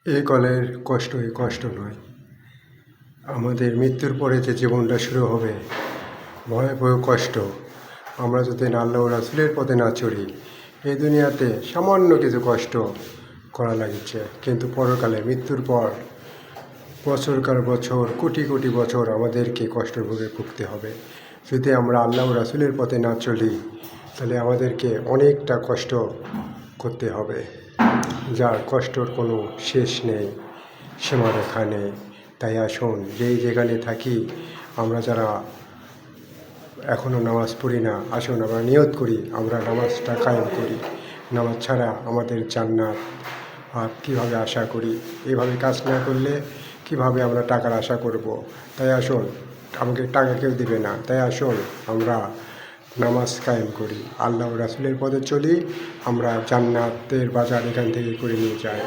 এই কলের কষ্ট এই কষ্ট নয়। আমাদের মৃত্যুর পরে যে জীবনটা শুরু হবে, ভয়াবহ কষ্ট। আমরা যদি আল্লাহ ও রাসূলের পথে না চলি, এই দুনিয়াতে সামান্য কিছু কষ্ট করা লাগছে, কিন্তু পরকালে মৃত্যুর পর বছরকার বছর, কোটি কোটি বছর আমাদেরকে কষ্টের ভোগে ভুগতে হবে। যদি আমরা আল্লাহ ও রাসূলের পথে না চলি, তাহলে আমাদেরকে অনেকটা কষ্ট করতে হবে, যার কষ্টর কোনো শেষ নেই, সীমারেখা নেই। তাই আসুন, যেখানে থাকি, আমরা যারা এখনও নামাজ পড়ি না, আসুন আমরা নিয়ত করি, আমরা নামাজটা কায়েম করি। নামাজ ছাড়া আমাদের জান্নাত আর কীভাবে আশা করি? এভাবে কাজ না করলে কিভাবে আমরা টাকার আশা করব? তাই আসুন, আমাকে টাকা কেউ দেবে না, তাই আসুন আমরা নামাজ কায়েম করি, আল্লাহ ও রাসূলের পথে চলি, আমরা জান্নাতের বাজার এখান থেকে করে নিয়ে যাই।